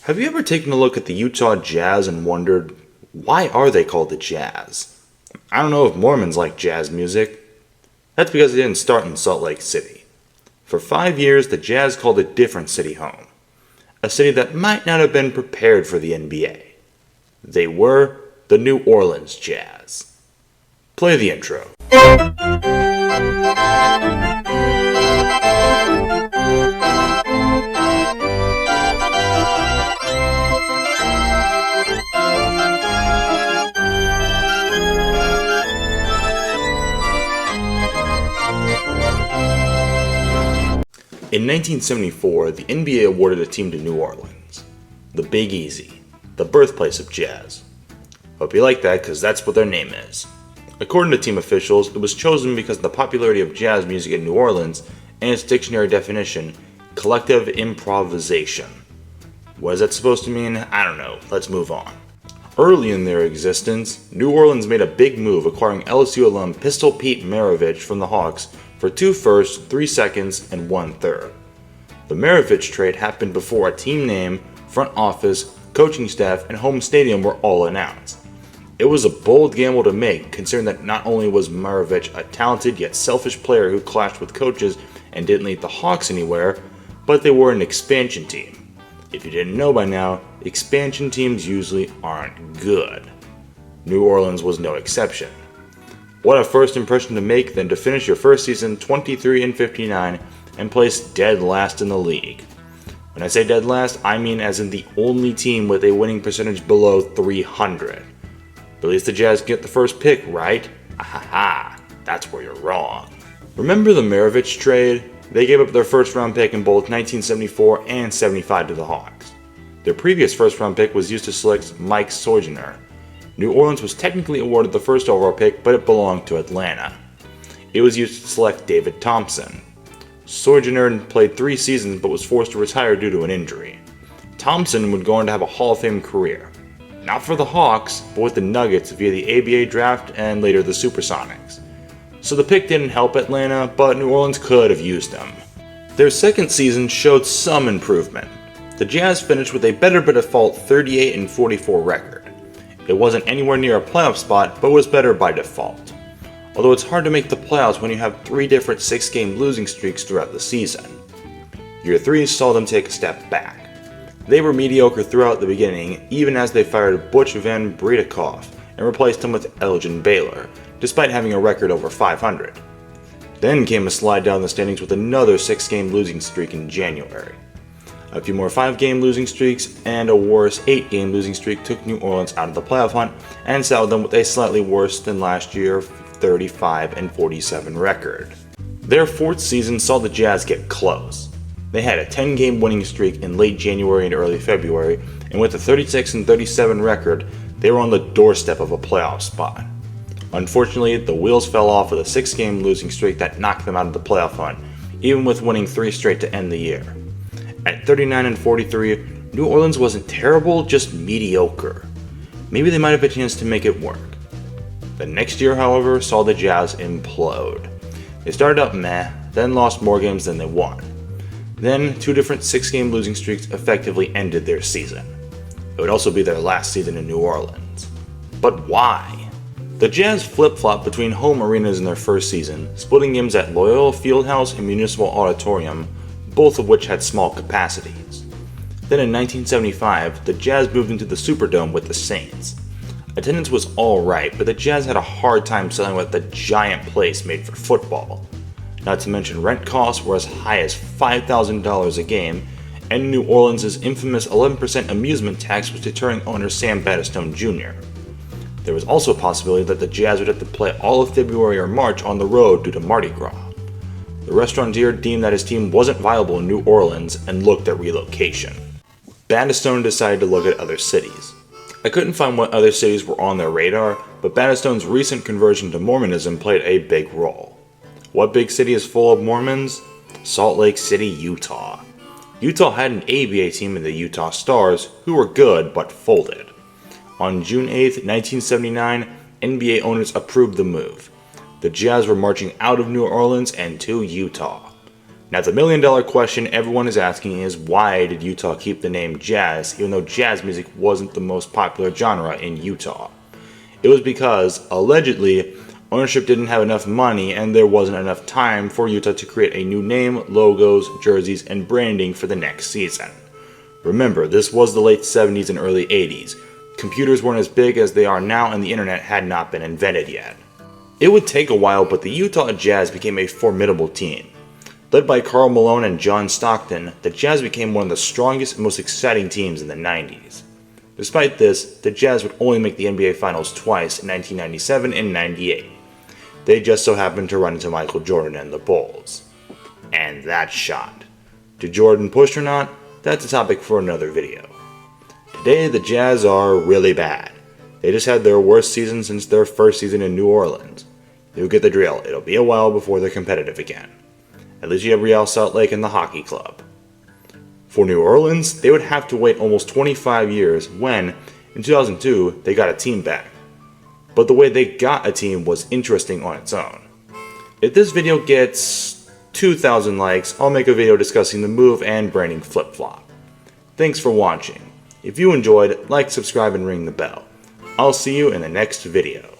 Have you ever taken a look at the Utah Jazz and wondered, why are they called the Jazz? I don't know if Mormons like jazz music. That's because they didn't start in Salt Lake City. For 5 years, the Jazz called a different city home. A city that might not have been prepared for the NBA. They were the New Orleans Jazz. Play the intro. In 1974, the NBA awarded a team to New Orleans, the Big Easy, the birthplace of jazz. Hope you like that, because that's what their name is. According to team officials, it was chosen because of the popularity of jazz music in New Orleans and its dictionary definition, collective improvisation. What is that supposed to mean? I don't know. Let's move on. Early in their existence, New Orleans made a big move acquiring LSU alum Pistol Pete Maravich from the Hawks for 2 firsts, 3 seconds, and 1 third. The Maravich trade happened before a team name, front office, coaching staff, and home stadium were all announced. It was a bold gamble to make, considering that not only was Maravich a talented yet selfish player who clashed with coaches and didn't lead the Hawks anywhere, but they were an expansion team. If you didn't know by now, expansion teams usually aren't good. New Orleans was no exception. What a first impression to make than to finish your first season 23-59 and place dead last in the league. When I say dead last, I mean as in the only team with a winning percentage below 300. But at least the Jazz get the first pick, right? Ahaha, that's where you're wrong. Remember the Maravich trade? They gave up their first round pick in both 1974 and 75 to the Hawks. Their previous first round pick was used to select Mike Sojourner. New Orleans was technically awarded the first overall pick, but it belonged to Atlanta. It was used to select David Thompson. Sojourner played 3 seasons but was forced to retire due to an injury. Thompson would go on to have a Hall of Fame career. Not for the Hawks, but with the Nuggets via the ABA draft and later the Supersonics. So the pick didn't help Atlanta, but New Orleans could have used them. Their second season showed some improvement. The Jazz finished with a better by default 38-44 record. It wasn't anywhere near a playoff spot, but was better by default. Although it's hard to make the playoffs when you have 3 different 6-game losing streaks throughout the season. Year 3 saw them take a step back. They were mediocre throughout the beginning, even as they fired Butch Van Bredekoff and replaced him with Elgin Baylor, despite having a record over 500. Then came a slide down the standings with another 6-game losing streak in January. A few more 5-game losing streaks and a worse 8-game losing streak took New Orleans out of the playoff hunt and saddled them with a slightly worse than last year 35-47 record. Their 4th season saw the Jazz get close. They had a 10-game winning streak in late January and early February, and with a 36-37 record, they were on the doorstep of a playoff spot. Unfortunately, the wheels fell off with a 6-game losing streak that knocked them out of the playoff hunt, even with winning 3 straight to end the year. At 39-43, New Orleans wasn't terrible, just mediocre. Maybe they might have a chance to make it work. The next year, however, saw the Jazz implode. They started out meh, then lost more games than they won. Then, 2 different 6-game losing streaks effectively ended their season. It would also be their last season in New Orleans. But why? The Jazz flip-flopped between home arenas in their first season, splitting games at Loyola Fieldhouse and Municipal Auditorium, both of which had small capacities. Then in 1975, the Jazz moved into the Superdome with the Saints. Attendance was alright, but the Jazz had a hard time selling what the giant place made for football. Not to mention rent costs were as high as $5,000 a game, and New Orleans' infamous 11% amusement tax was deterring owner Sam Battistone Jr. There was also a possibility that the Jazz would have to play all of February or March on the road due to Mardi Gras. The restaurateur deemed that his team wasn't viable in New Orleans and looked at relocation. Battistone decided to look at other cities. I couldn't find what other cities were on their radar, but Battistone's recent conversion to Mormonism played a big role. What big city is full of Mormons? Salt Lake City, Utah. Utah had an ABA team in the Utah Stars, who were good but folded. On June 8, 1979, NBA owners approved the move. The Jazz were marching out of New Orleans and to Utah. Now the $1,000,000 question everyone is asking is, why did Utah keep the name Jazz even though jazz music wasn't the most popular genre in Utah? It was because, allegedly, ownership didn't have enough money and there wasn't enough time for Utah to create a new name, logos, jerseys, and branding for the next season. Remember, this was the late 70s and early 80s. Computers weren't as big as they are now and the internet had not been invented yet. It would take a while, but the Utah Jazz became a formidable team. Led by Karl Malone and John Stockton, the Jazz became one of the strongest and most exciting teams in the 90s. Despite this, the Jazz would only make the NBA Finals twice in 1997 and 98. They just so happened to run into Michael Jordan and the Bulls. And that shot. Did Jordan push or not? That's a topic for another video. Today, the Jazz are really bad. They just had their worst season since their first season in New Orleans. You'll get the drill. It'll be a while before they're competitive again. At least you have Real Salt Lake and the hockey club. For New Orleans, they would have to wait almost 25 years when, in 2002, they got a team back. But the way they got a team was interesting on its own. If this video gets 2,000 likes, I'll make a video discussing the move and branding flip-flop. Thanks for watching. If you enjoyed, like, subscribe, and ring the bell. I'll see you in the next video.